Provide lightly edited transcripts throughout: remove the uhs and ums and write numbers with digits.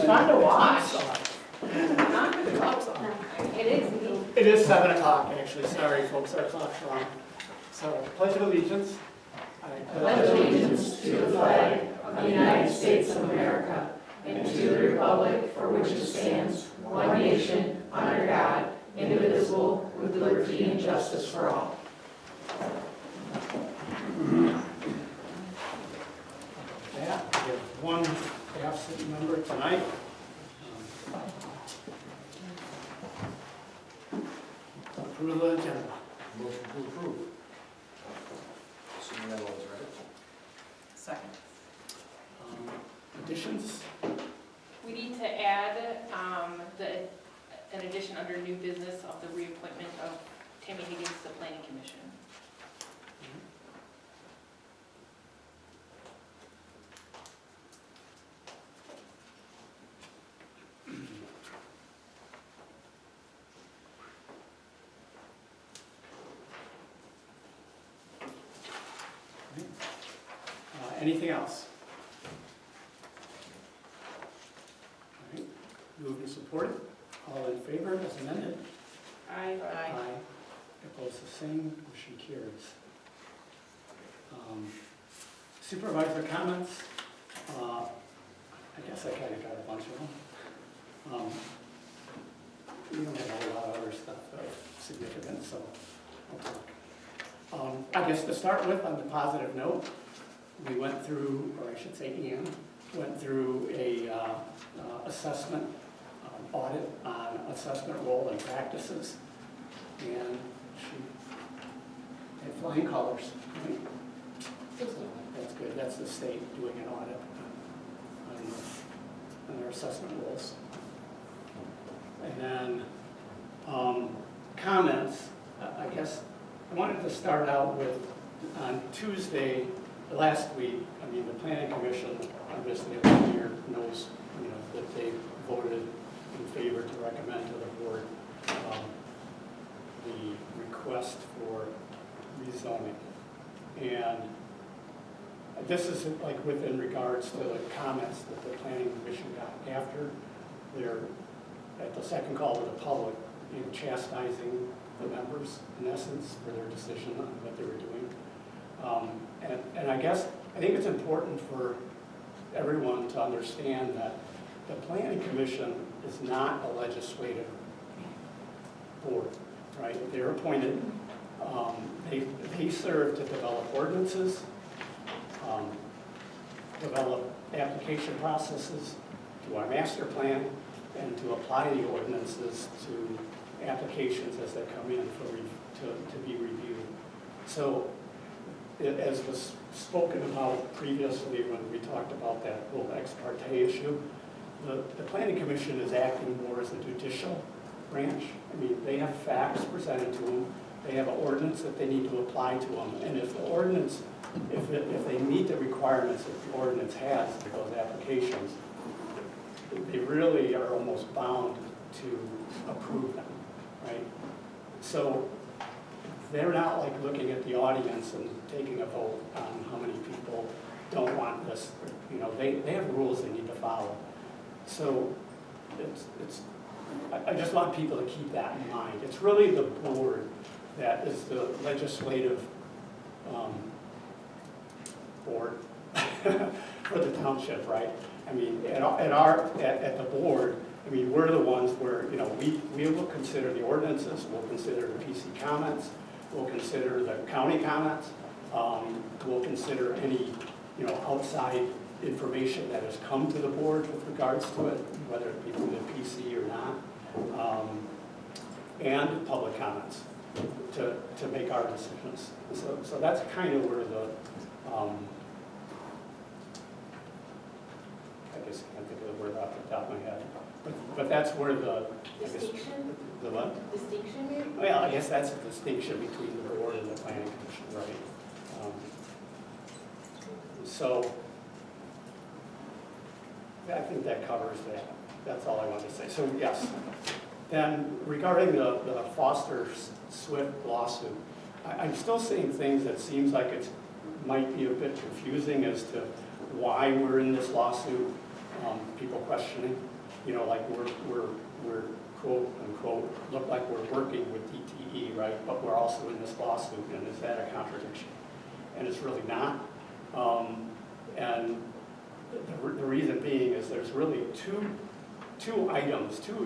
fun to watch. It is 7 o'clock, actually. Sorry, folks, our clock's wrong. So, pledge of allegiance. I pledge allegiance to the flag of the United States of America and to the republic for which it stands, one nation, under God, indivisible, with liberty and justice for all. Yeah, we have one absent member tonight. Approval of the agenda. Motion to approve. Assuming that all is right. Second. Additions? We need to add an addition under new business of the reappointment of Tammy Higgins to the Planning Commission. Anything else? All right, moved and supported. All in favor as amended? Aye. Opposed, the same. Motion carries. Supervisor comments. I guess I kind of got a bunch of them. We don't have a lot of other stuff significant, so I'll talk. I guess to start with, on the positive note, we went through, or I should say Ian, went through a assessment audit on assessment role and practices, and she had flying colors. Right? So that's good. That's the state doing an audit on their assessment roles. And then comments. I guess I wanted to start out with on Tuesday. Last week, I mean, the Planning Commission, obviously every year knows, that they voted in favor to recommend to the board the request for rezoning. And this is like within regards to the comments that the Planning Commission got after their, at the second call to the public, chastising the members, in essence, for their decision on what they were doing. And I think it's important for everyone to understand that the Planning Commission is not a legislative board, right? They're appointed. They serve to develop ordinances, develop application processes to our master plan, and to apply the ordinances to applications as they come in to be reviewed. So, as was spoken about previously when we talked about that whole ex parte issue, the Planning Commission is acting more as a judicial branch. I mean, they have facts presented to them. They have an ordinance that they need to apply to them. And if the ordinance, if they meet the requirements that the ordinance has for those applications, they really are almost bound to approve them, right? So they're not like looking at the audience and taking a vote on how many people don't want this. They have rules they need to follow. So I just want people to keep that in mind. It's really the board that is the legislative board for the township, right? I mean, at the board, I mean, we're the ones where, we will consider the ordinances, we'll consider the PC comments, we'll consider the county comments, we'll consider any, outside information that has come to the board with regards to it, whether it be through the PC or not, and public comments to make our decisions. So that's kind of where the, I guess I can't think of the word off the top of my head, but that's where the Distinction? The what? Distinction, maybe? Well, I guess that's a distinction between the board and the planning commission, right? So I think that covers that. That's all I wanted to say. So yes. Then regarding the Foster Swift lawsuit, I'm still seeing things that seems like it might be a bit confusing as to why we're in this lawsuit. people questioning, like we're quote unquote, look like we're working with DTE, right? But we're also in this lawsuit, and is that a contradiction? And it's really not. And the reason being is there's really two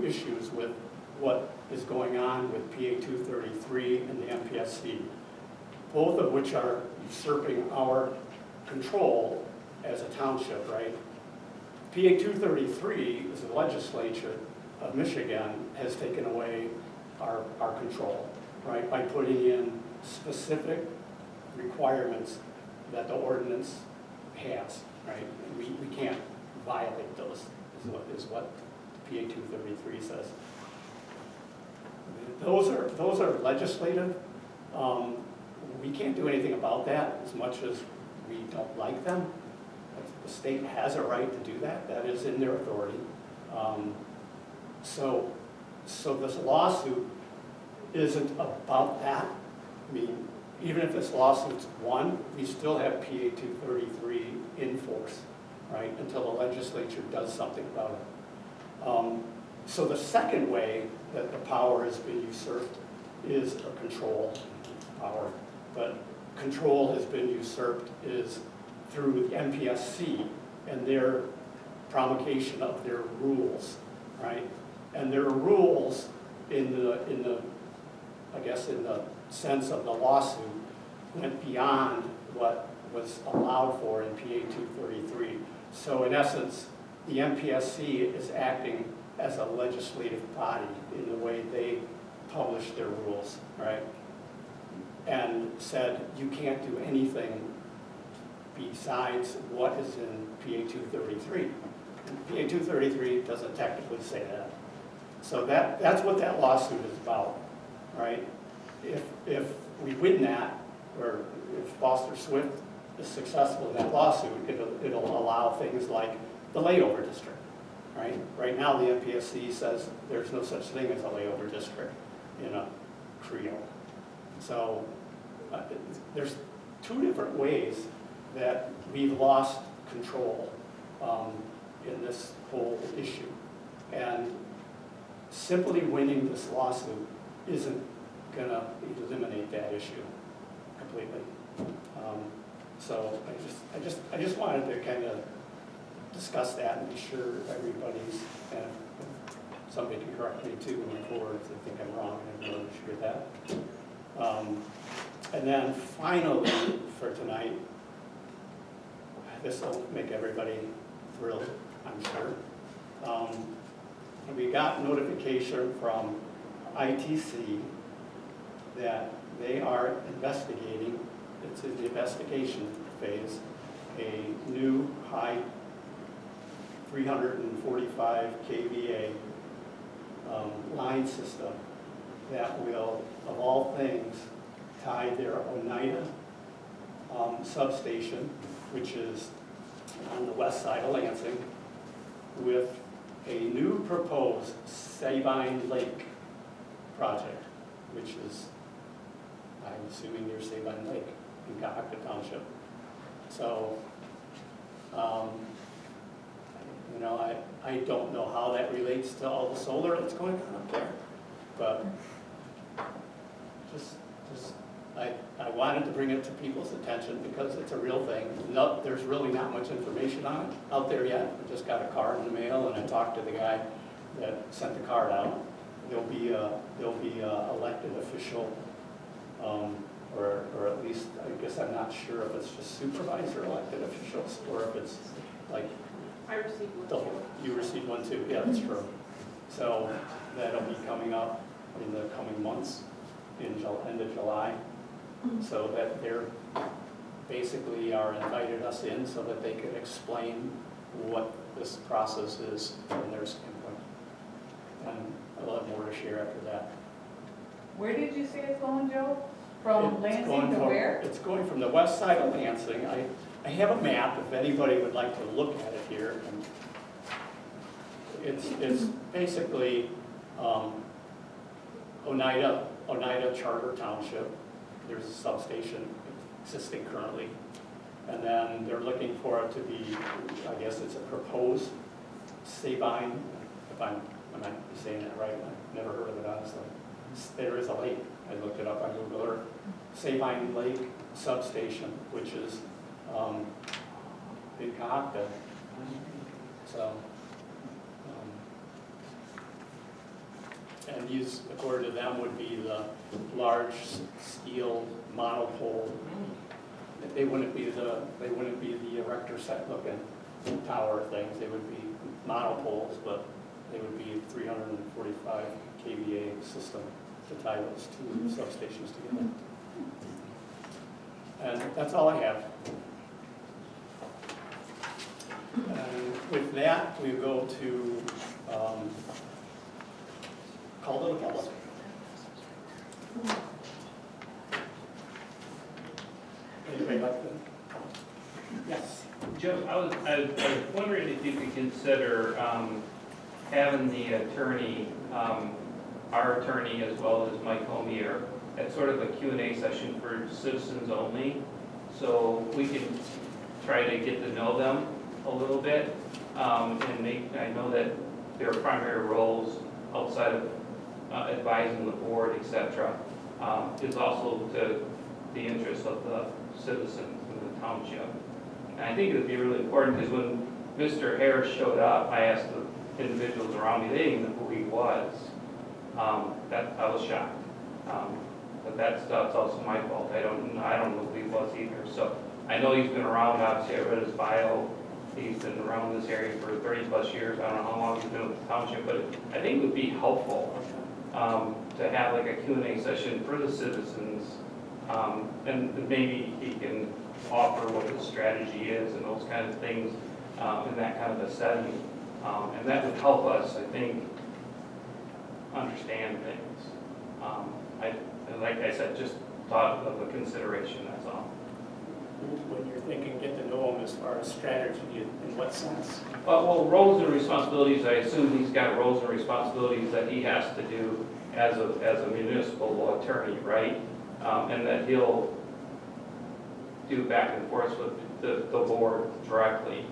issues with what is going on with PA 233 and the MPSC, both of which are usurping our control as a township, right? PA 233 is the legislature of Michigan has taken away our control, right? By putting in specific requirements that the ordinance has, right? And we can't violate those, is what PA 233 says. Those are legislative. We can't do anything about that as much as we don't like them. The state has a right to do that. That is in their authority. So this lawsuit isn't about that. I mean, even if this lawsuit's won, we still have PA 233 in force, right, until the legislature does something about it. So the second way that the power has been usurped is a control power, but control has been usurped is through the MPSC and their promulgation of their rules, right? And their rules in the sense of the lawsuit went beyond what was allowed for in PA 233. So in essence, the MPSC is acting as a legislative body in the way they publish their rules, right? And said you can't do anything besides what is in PA 233. And PA 233 doesn't technically say that. So that's what that lawsuit is about, right? If we win that, or if Foster Swift is successful in that lawsuit, it'll allow things like the layover district, right? Right now, the MPSC says there's no such thing as a layover district in a CREO. So there's two different ways that we've lost control in this whole issue. And simply winning this lawsuit isn't gonna eliminate that issue completely. So I just wanted to kind of discuss that and be sure everybody's, and somebody can correct me too moving forward if they think I'm wrong, and really sure that. And then finally for tonight, this will make everybody thrilled, I'm sure. We got notification from ITC that they are investigating, it's in the investigation phase, a new high 345 kVA line system that will, of all things, tie their Oneida substation, which is on the west side of Lansing, with a new proposed Sabine Lake project, which is, I'm assuming near Sabine Lake in Cohoctah Township. So, I don't know how that relates to all the solar that's going on up there, but I wanted to bring it to people's attention because it's a real thing. No, there's really not much information on it out there yet. I just got a card in the mail, and I talked to the guy that sent the card out. There'll be a elected official, or at least I guess I'm not sure if it's just supervisor elected officials or if it's like. I received one too. You received one too. Yeah, that's true. So that'll be coming up in the coming months, in end of July. So that they're basically invited us in so that they could explain what this process is from their standpoint. And I'll have more to share after that. Where did you say it's going, Joe? From It's Lansing going to from- where? It's going from the west side of Lansing. I have a map if anybody would like to look at it here. And it's basically Oneida Charter Township. There's a substation existing currently. And then they're looking for it to be, I guess it's a proposed Sabine, if I might be saying that right, I've never heard of it honestly. There is a lake, I looked it up on Google Earth. Sabine Lake Substation, which is in Cohoctah. So, and these, according to them, would be the large steel monopole. They wouldn't be the erector set looking tower things. They would be monopoles, but they would be 345 kVA system to tie those two substations together. And that's all I have. And with that, we go to call to the public. Anybody like to? Yes. Jim, I was wondering if you could consider having the attorney, our attorney as well as Mike Homier, at sort of a Q&A session for citizens only, so we can try to get to know them a little bit, and I know that their primary roles outside of advising the board, etc., is also to the interest of the citizens in the township. And I think it would be really important, because when Mr. Harris showed up, I asked the individuals around me, they didn't know who he was. I was shocked. But that's also my fault. I don't know who he was either. So I know he's been around, obviously I read his bio. He's been around this area for 30 plus years. I don't know how long he's been with the township, but I think it would be helpful to have like a Q&A session for the citizens. And maybe he can offer what his strategy is and those kind of things in that kind of a setting. And that would help us, I think, understand things. Like I said, just thought of a consideration, that's all. When you're thinking get to know them as far as strategy, in what sense? Well, roles and responsibilities, I assume he's got roles and responsibilities that he has to do as a municipal attorney, right? And that he'll do back and forth with the board directly.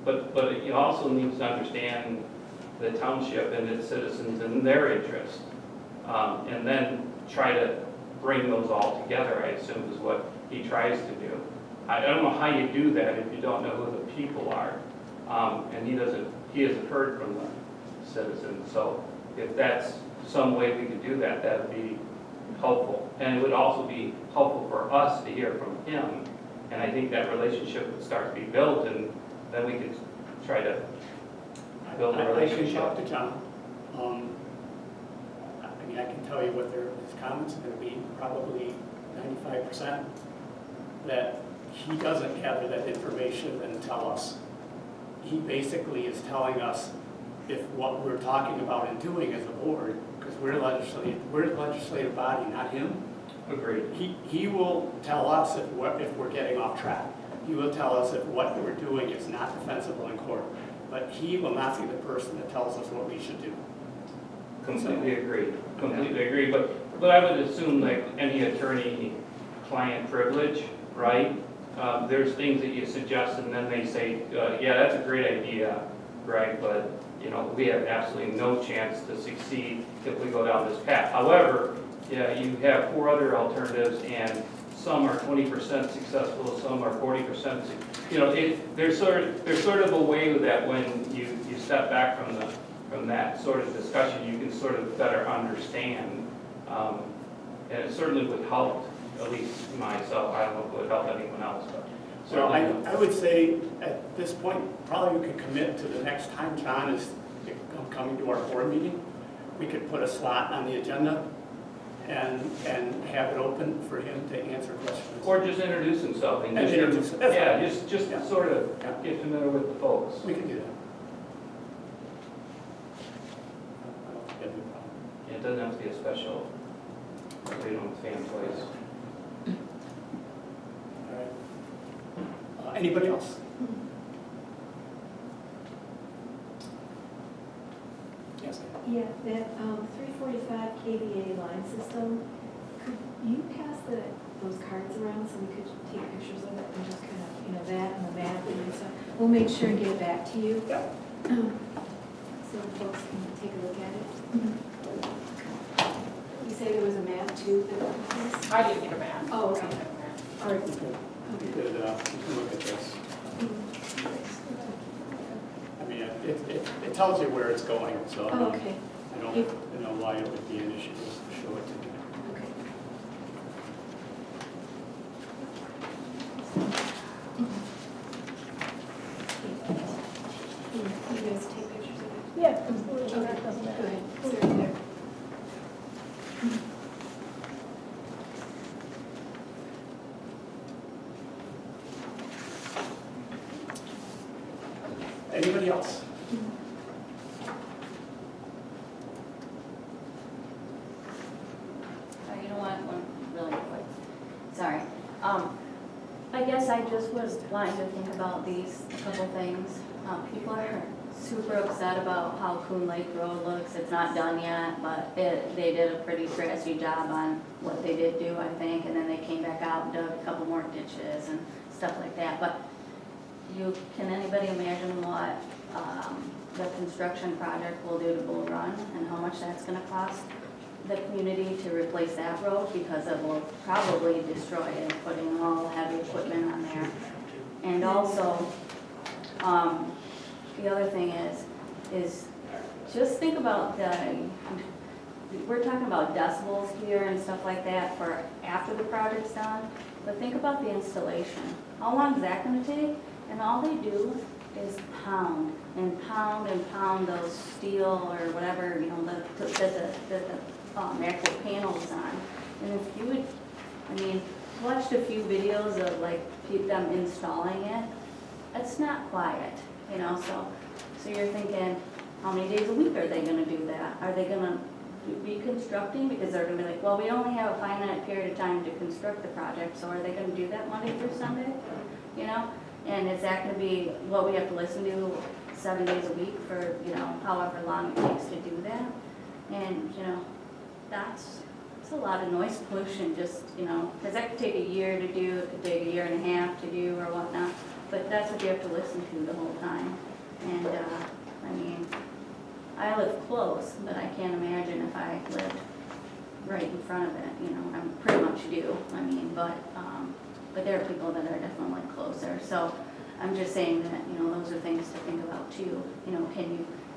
But he also needs to understand the township and its citizens and their interest. And then try to bring those all together, I assume, is what he tries to do. I don't know how you do that if you don't know who the people are. And he hasn't heard from the citizens. So if that's some way we could do that, that would be helpful. And it would also be helpful for us to hear from him. And I think that relationship would start to be built, and then we could try to build a relationship. I can talk to John. I mean, I can tell you what his comments are going to be, probably 95%, that he doesn't gather that information and tell us. He basically is telling us if what we're talking about and doing as a board, because we're a legislative body, not him. Agreed. He will tell us if we're getting off track. He will tell us if what we're doing is not defensible in court. But he will not be the person that tells us what we should do. Completely agree. Completely agree. But I would assume, like any attorney-client privilege, right? There's things that you suggest, and then they say, yeah, that's a great idea, right? But we have absolutely no chance to succeed if we go down this path. However, yeah, you have 4 other alternatives, and some are 20% successful, some are 40%. There's sort of a way with that when you step back from that sort of discussion, you can sort of better understand, and it certainly would help at least myself. I don't know if it would help anyone else, but certainly. Well, I would say at this point, probably we could commit to the next time John is coming to our board meeting. We could put a slot on the agenda and have it open for him to answer questions. Or just introduce himself. And just sort of get familiar with the folks. We can do that. I don't think that'd be a problem. Yeah, it doesn't have to be a special, we don't fan toys. All right. Anybody else? Yes. Yeah, that 345 kVA line system, could you pass those cards around so we could take pictures of it and just kind of, that and the map and stuff? We'll make sure and get it back to you. Yeah. so folks can take a look at it. You say there was a map too that was this? I didn't get a map. Oh, okay. I don't have a map. All right. You could, you can look at this. I mean, it tells you where it's going, so I Oh, don't, okay, I don't know why it would be an issue just to show it to you. okay. You guys take pictures of it? Yeah, absolutely. Okay, That doesn't go matter. ahead. It's right there. Anybody else? You know what, one really quick, sorry. I guess I just was wanting to think about these couple things. People are super upset about how Coon Lake Road looks. It's not done yet, but they did a pretty trashy job on what they did do, I think, and then they came back out and dug a couple more ditches and stuff like that. But can anybody imagine what the construction project will do to Bull Run and how much that's gonna cost the community to replace that road, because it will probably destroy it, putting all heavy equipment on there. And also, the other thing is just think about we're talking about decibels here and stuff like that for after the project's done, but think about the installation. How long is that gonna take? And all they do is pound and pound and pound those steel or whatever, the actual panels on. And if you would, I mean, watched a few videos of like them installing it, it's not quiet, so you're thinking, how many days a week are they gonna do that? Are they gonna be constructing? Because they're gonna be like, well, we only have a finite period of time to construct the project, so are they gonna do that Monday through Sunday? And is that gonna be what we have to listen to 7 days a week for, however long it takes to do that? And, it's a lot of noise pollution, just, because that could take a year to do, it could take a year and a half to do or whatnot, but that's what you have to listen to the whole time. And, I live close, but I can't imagine if I lived right in front of it, I pretty much do, but there are people that are definitely closer, so I'm just saying that, those are things to think about too.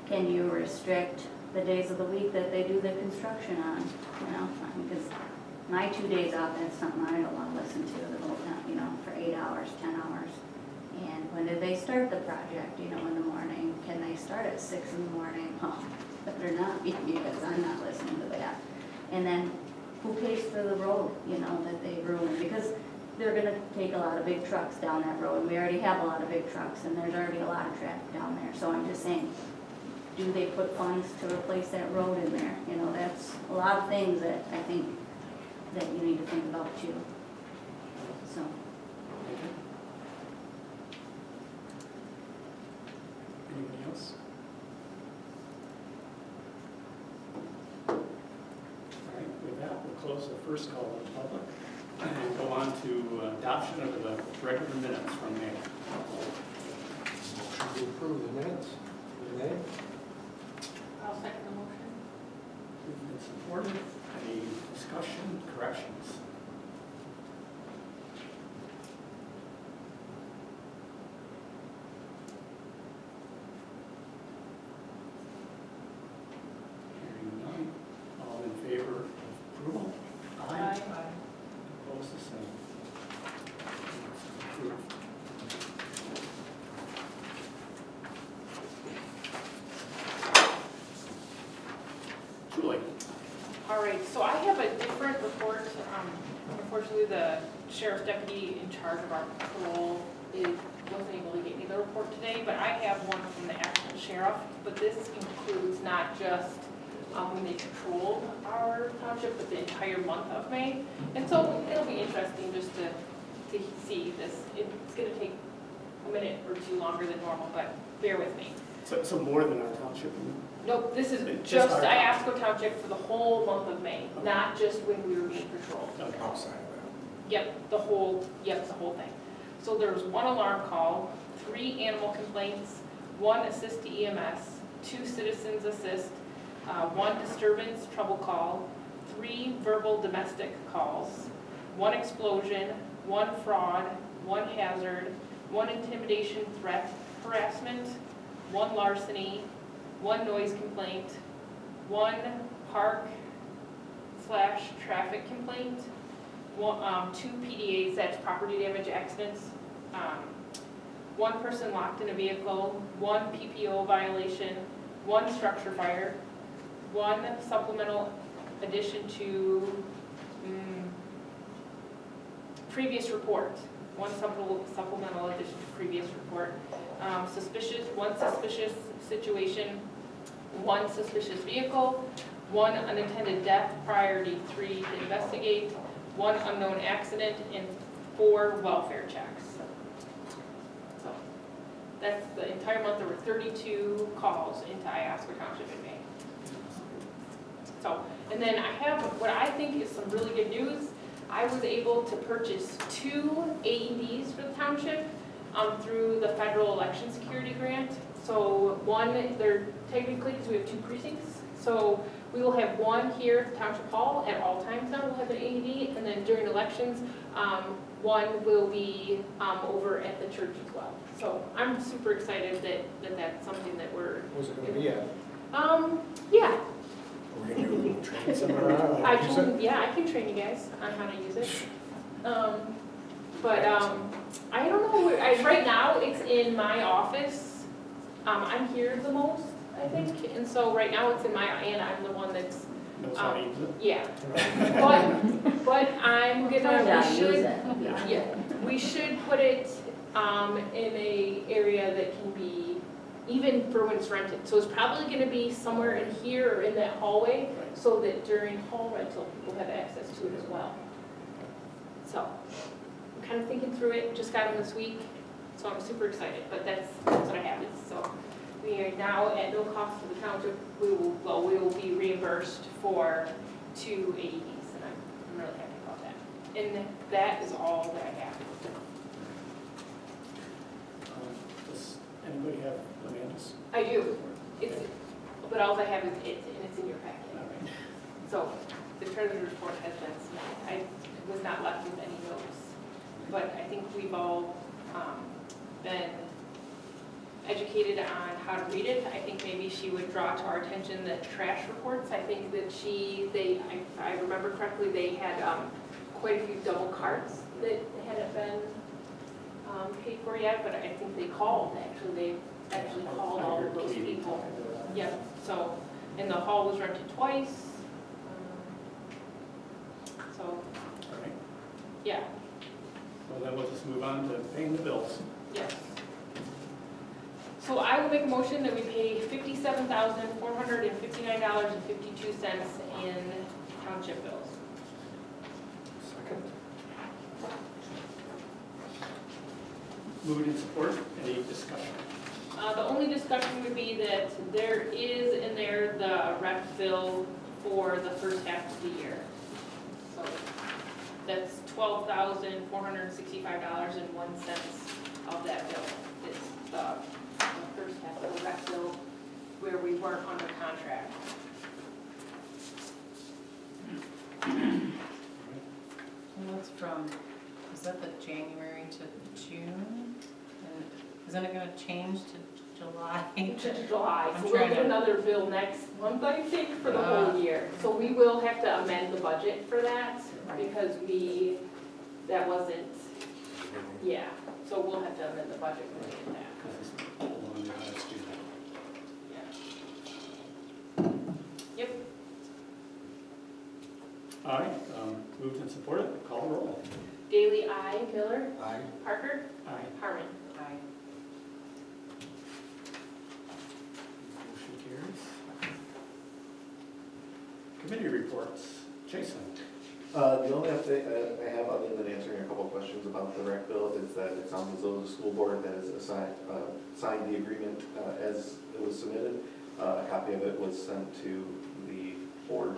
Can you restrict the days of the week that they do the construction on, because my 2 days off, that's something I don't want to listen to the whole time, for 8 hours, 10 hours. And when did they start the project, in the morning? Can they start at 6 in the morning? Oh, better not be, because I'm not listening to that. And then who pays for the road, that they ruined? Because they're gonna take a lot of big trucks down that road, and we already have a lot of big trucks, and there's already a lot of traffic down there. So I'm just saying, do they put funds to replace that road in there? That's a lot of things that I think that you need to think about too. So. Anybody else? All right, with that, we'll close the first call to the public and go on to adoption of the regular minutes from May. Motion to approve the minutes. Renee? I'll second the motion. Moved and supported. Any discussion, corrections? Hearing none. All in favor of approval? Aye. Opposed, the same. Approved. Julie? All right, so I have a different report. Unfortunately, the sheriff's deputy in charge of our patrol wasn't able to get me the report today, but I have one from the actual sheriff. But this includes not just when they patrol our township, but the entire month of May. And so it'll be interesting just to see this. It's gonna take a minute or two longer than normal, but bear with me. So more than our township? Nope, this is Just just our- Iosco Township for the whole month of May, not just when we were being patrolled. Okay. Outside of Yep, the whole thing. So there was one alarm call, 3 animal complaints, 1 assist to EMS, 2 citizens assist, 1 disturbance trouble call, 3 verbal domestic calls, 1 explosion, 1 fraud, 1 hazard, 1 intimidation threat harassment, 1 larceny, 1 noise complaint, 1 park/traffic complaint, 2 PDAs, that's property damage accidents, 1 person locked in a vehicle, 1 PPO violation, 1 structure fire, 1 supplemental addition to previous report, 1 supplemental addition to previous report, 1 suspicious situation, 1 suspicious vehicle, 1 unattended death, priority 3 to investigate, 1 unknown accident, and 4 welfare checks. So that's the entire month. There were 32 calls into Iosco Township in May. So, and then I have what I think is some really good news. I was able to purchase 2 AEDs for the township through the federal election security grant. So 1, they're technically, because we have 2 precincts, so we will have 1 here at the Township Hall at all times now, we'll have an AED, and then during elections, 1 will be over at the church as well. So I'm super excited that that's something that we're, Where's it gonna be at? yeah. We're gonna do a little training somewhere. I can train you guys on how to use it. But I don't know, right now it's in my office. I'm here the most, I think, and so right now it's in my, and I'm the one that's, Knows how to use it. yeah. But I'm gonna, we should put it in a area that can be, even for when it's rented. So it's probably gonna be somewhere in here or in that hallway, so that during hall rental, people have access to it as well. So, I'm kind of thinking through it, just got them this week, so I'm super excited, but that's what I have. So we are now at no cost to the township, we will be reimbursed for 2 AEDs, and I'm really happy about that. And that is all that I have. Does anybody have Amanda's? I do, but all I have is it, and it's in your packet. All right. So the treasurer's report has been submitted. I was not left with any notes, but I think we've all been educated on how to read it. I think maybe she would draw to our attention the trash reports. I think that if I remember correctly, they had quite a few double carts that hadn't been paid for yet, but I think they called, actually. They actually called all of those people. Yep, so, and the hall was rented twice. So, All right. yeah, Well, then we'll just move on to paying the bills. yes. So I will make a motion that we pay $57,459.52 in township bills. Second. Moved and support. Any discussion? The only discussion would be that there is in there the rep bill for the first half of the year. So that's $12,465.01 of that bill. It's the first half of the rep bill where we weren't under contract. And that's from, is that the January to June? And isn't it gonna change to July? To July, I'm so we'll trying get to- another bill next month, I think, for the whole year. So we will have to amend the budget for that, because that wasn't, yeah, so we'll have to amend the budget when we get that. Because it's a long last year. Yeah. Yep, All right, moved and supported. Call the roll. Daily, aye. Miller, Aye. Parker, Aye. Harmon. Aye. Motion carries. Committee reports. Jason. The only update I have, other than answering a couple of questions about the rec bill, is that it sounds as though the school board that has signed the agreement as it was submitted. A copy of it was sent to the board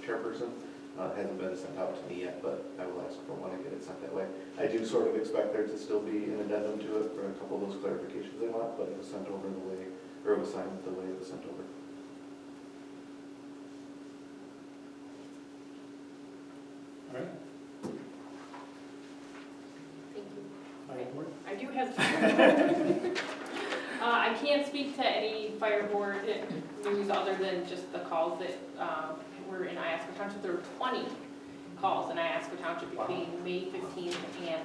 chairperson. Hasn't been sent out to me yet, but I will ask for one and get it sent that way. I do sort of expect there to still be an addendum to it for a couple of those clarifications they want, but it was sent over the way or it was signed the way it was sent over. All right, Thank you. fire board? I do have, I can't speak to any fire board news other than just the calls that were in Iosco Township. There were 20 calls in Iosco Township between May 15th and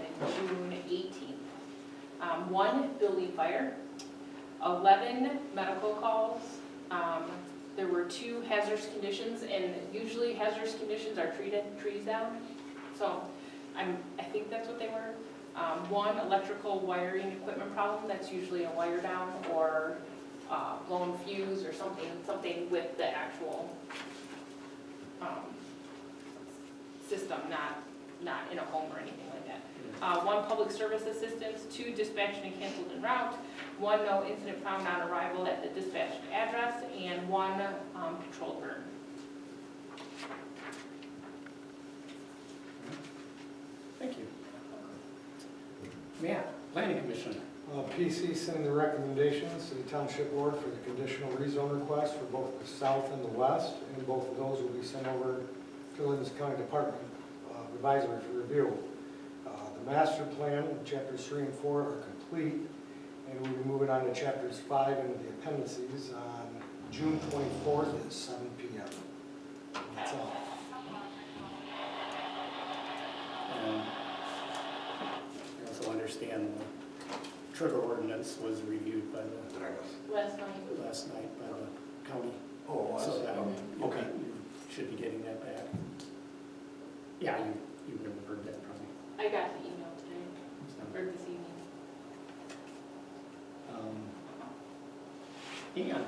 June 18th. 1 building fire, 11 medical calls. There were 2 hazardous conditions, and usually hazardous conditions are trees down. So I think that's what they were. 1 electrical wiring equipment problem, that's usually a wire down or blown fuse or something with the actual system, not in a home or anything like that. 1 public service assistance, 2 dispatched and canceled en route, 1 no incident found on arrival at the dispatched address, and 1 controlled burn. Thank you. Matt, planning commission. PC sending the recommendations to the township board for the conditional rezone request for both the south and the west, and both of those will be sent over to the Livingston County Department Advisory for review. The master plan, chapters 3 and 4 are complete, and we'll be moving on to chapters 5 and the appendices on June 24th at 7 p.m. That's all. And I also understand the trigger ordinance was reviewed by Last night. last night by the county. Oh, So that, okay. you should be getting that back. Yeah, you would have heard that probably. I got the email today, So, or this evening. Ian,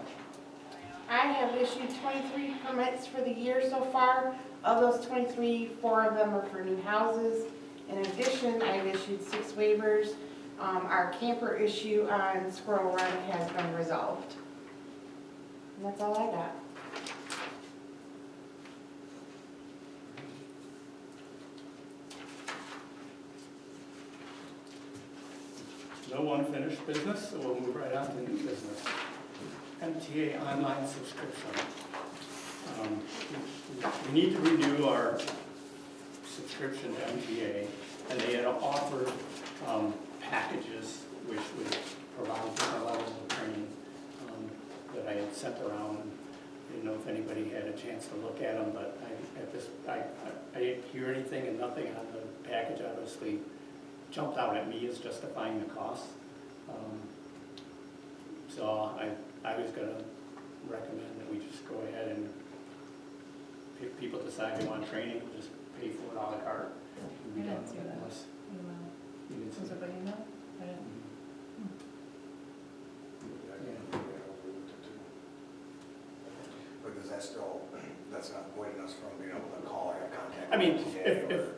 I have issued 23 permits for the year so far. Of those 23, 4 of them are for new houses. In addition, I've issued 6 waivers. Our camper issue on Squirrel Run has been resolved. And that's all I got. no unfinished business, so we'll move right on to new business. MTA online subscription. We need to renew our subscription to MTA, and they had offered packages which would provide different levels of training that I had sent around. I didn't know if anybody had a chance to look at them, but I didn't hear anything, and nothing on the package obviously jumped out at me as justifying the cost. So I was going to recommend that we just go ahead and, if people decide they want training, just pay for it a la carte. I didn't see that. You didn't see Was it by email? I didn't. Because that's not avoiding us from being able to call or have contact. I mean,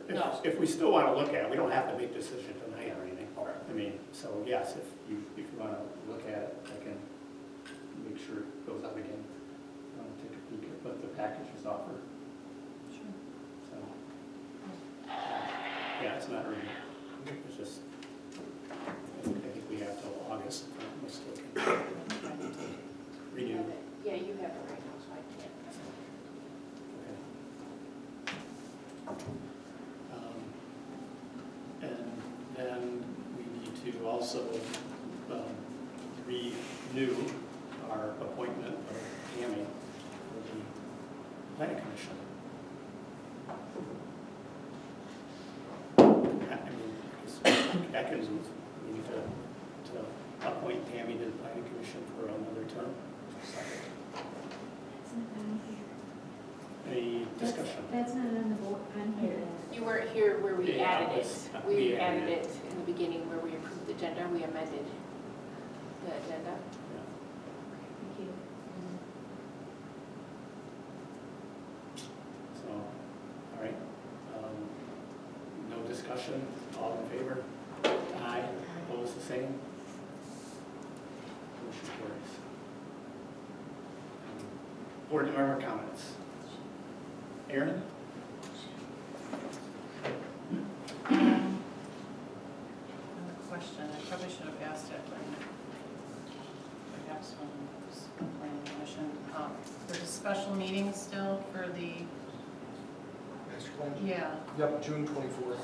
No. if we still want to look at it, we don't have to make a decision tonight or anything. Okay. I mean, so yes, if you want to look at it, I can make sure it goes out again. Take a peek at what the package is offered. Sure. So, yeah, it's not urgent. It's just, I think we have till August, if I'm not mistaken. Renew. Yeah, you have it right now, so I can't. And then we need to also renew our appointment of Tammy for the planning commission. We need to appoint Tammy to the planning commission for another term. That's not on here. Any discussion? That's not on the board, on here. You weren't here where we Yeah, added it. it's- We we added added it in the beginning where we approved the agenda, we amended the agenda. Thank you. So, all right. No discussion, all in favor? Aye, opposed the same? Motion carries. Board member comments. Erin? Question, I probably should have asked it when perhaps when special meeting still for the, Master plan? yeah, Yep, June 24th.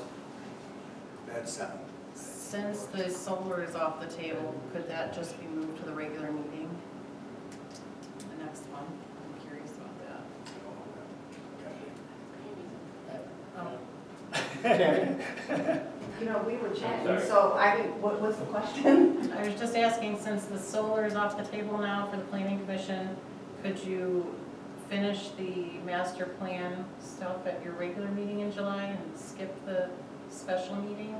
At 7. since the solar is off the table, could that just be moved to the regular meeting? The next one, I'm curious about that. You know, we were chatting, Sorry. so I mean, what's the question? I was just asking, since the solar is off the table now for the planning commission, could you finish the master plan stuff at your regular meeting in July and skip the special meeting?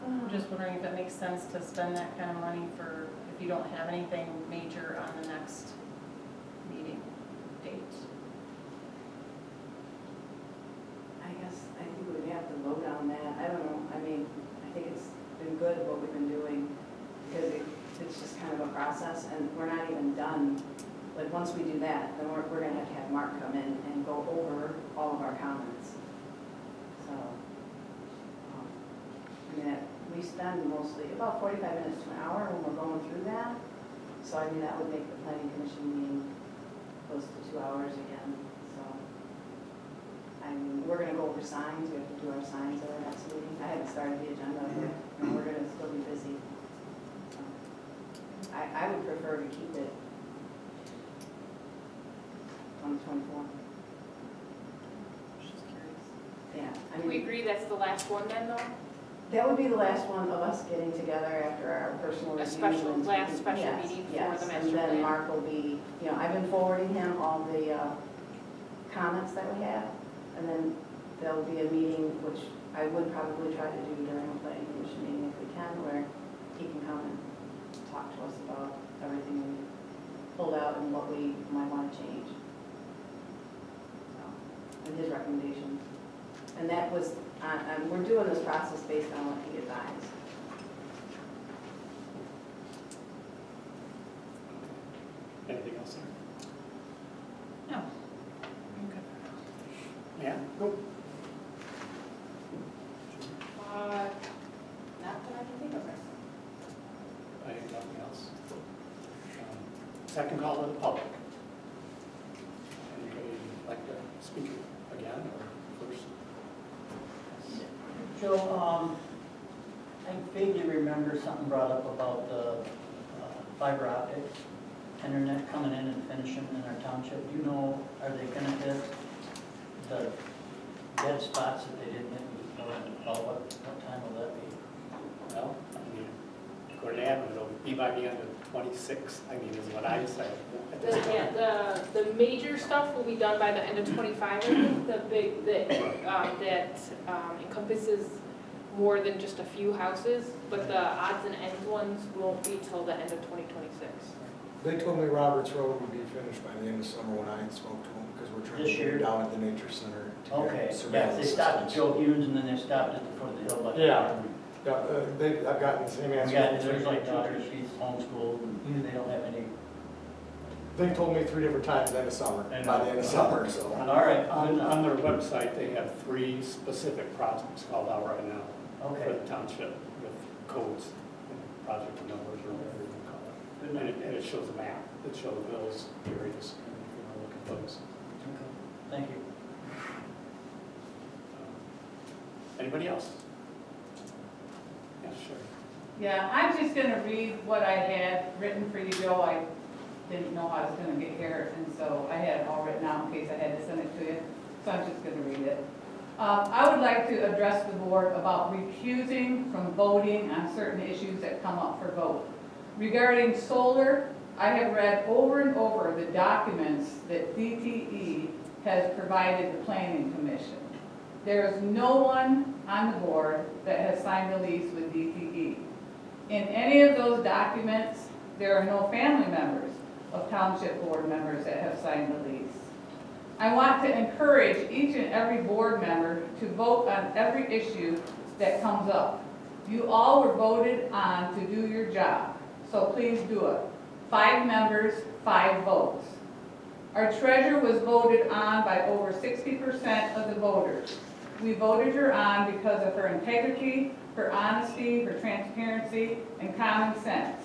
I'm just wondering if it makes sense to spend that kind of money for, if you don't have anything major on the next meeting date. I guess, I think we'd have to vote on that. I don't know, I mean, I think it's been good what we've been doing, because it's just kind of a process, and we're not even done. Like, once we do that, then we're gonna have to have Mark come in and go over all of our comments. So, I mean, we spend mostly about 45 minutes to an hour when we're going through that. So, I mean, that would make the planning commission meeting close to 2 hours again, so. I mean, we're gonna go over signs, we have to do our signs at our next meeting. I haven't started the agenda yet, and we're gonna still be busy. So, I would prefer to keep it on the 24th. Just curious. Yeah, I Do we mean, agree that's the last one then, though? that would be the last one of us getting together after our personal A reviews. special, and- last special yes, meeting for yes, the master and then plan. Mark will be, you know, I've been forwarding him all the comments that we have, and then there'll be a meeting, which I would probably try to do during a planning commission meeting if we can, where he can come and talk to us about everything we pulled out and what we might want to change. So, and his recommendations. And that was, we're doing this process based on what he advised. Anything else there? No. I'm good. Yeah? Nope. Not that I can think of it. I have nothing else. Second call to the public. Anybody like to speak again or first? Joe, I vaguely remember something brought up about the fiber optic internet coming in and finishing in our township. Do you know, are they gonna hit the dead spots that they didn't hit? What time will that be? Well, I mean, according to Adam, it'll be by the end of 26, I mean, is what I say. at this point. The major stuff will be done by the end of 25, I think, the big, that encompasses more than just a few houses, but the odds and ends ones won't be till the end of 2026. They told me Roberts Road would be finished by the end of summer when I spoke to them, because we're trying to This get year? it down at the nature center. to get Okay, yeah, surveillance they stopped at systems. Joe Hume's and then they stopped at the foot of the hill. But Yeah. Yeah, I've gotten the same answer. There's like daughters, she's homeschooled, and they don't have any. They told me 3 different times end of summer, I know. by the end of summer, so. All right, On their website, they have 3 specific projects called out right now for okay, the township with codes, and project numbers or whatever you call it. good And night. it shows a map that shows those areas, and if you want to look at those. Okay, thank you. Anybody else? Yeah, sure. Yeah, I'm just gonna read what I had written for you, Joe. I didn't know I was gonna get here, and so I had it all written out in case I had to send it to you. So I'm just gonna read it. I would like to address the board about recusing from voting on certain issues that come up for vote. Regarding solar, I have read over and over the documents that DTE has provided the planning commission. There is no one on the board that has signed a lease with DTE. In any of those documents, there are no family members of township board members that have signed the lease. I want to encourage each and every board member to vote on every issue that comes up. You all were voted on to do your job, so please do it. 5 members, 5 votes. Our treasurer was voted on by over 60% of the voters. We voted her on because of her integrity, her honesty, her transparency, and common sense.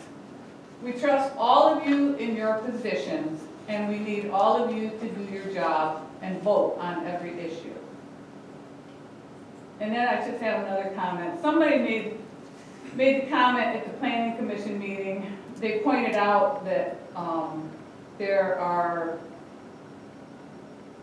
We trust all of you in your positions and we need all of you to do your job and vote on every issue. And then I just have another comment. Somebody made the comment at the planning commission meeting. They pointed out that there are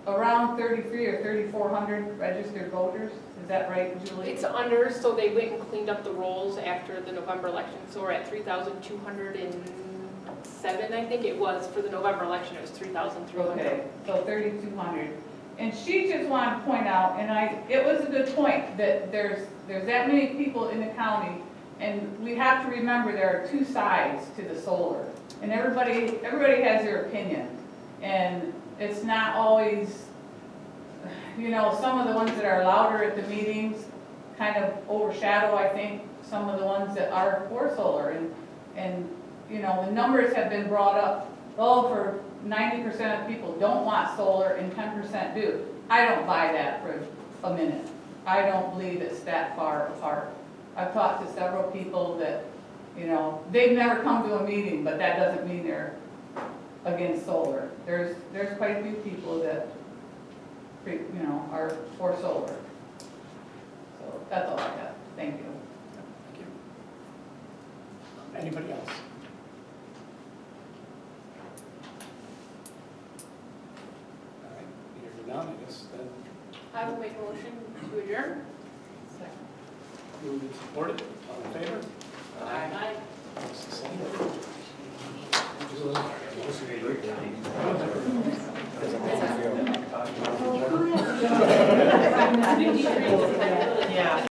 around 3,300 or 3,400 registered voters. Is that right, Julie? It's under, so they went and cleaned up the rolls after the November election, so we're at 3,207, I think it was, for the November election, it was 3,300. Okay, so 3,200. And she just wanted to point out, and it was a good point, that there's that many people in the county, and we have to remember there are two sides to the solar. And everybody has their opinion. And it's not always, you know, some of the ones that are louder at the meetings kind of overshadow, I think, some of the ones that are for solar. And you know, the numbers have been brought up, oh, for 90% of people don't want solar and 10% do. I don't buy that for a minute. I don't believe it's that far apart. I've talked to several people that, you know, they've never come to a meeting, but that doesn't mean they're against solar. There's quite a few people that, you know, are for solar. So that's all I got. Thank you. Thank you. Anybody else? All right, hearing none, I guess then I will make a motion to adjourn. Second. moved and supported.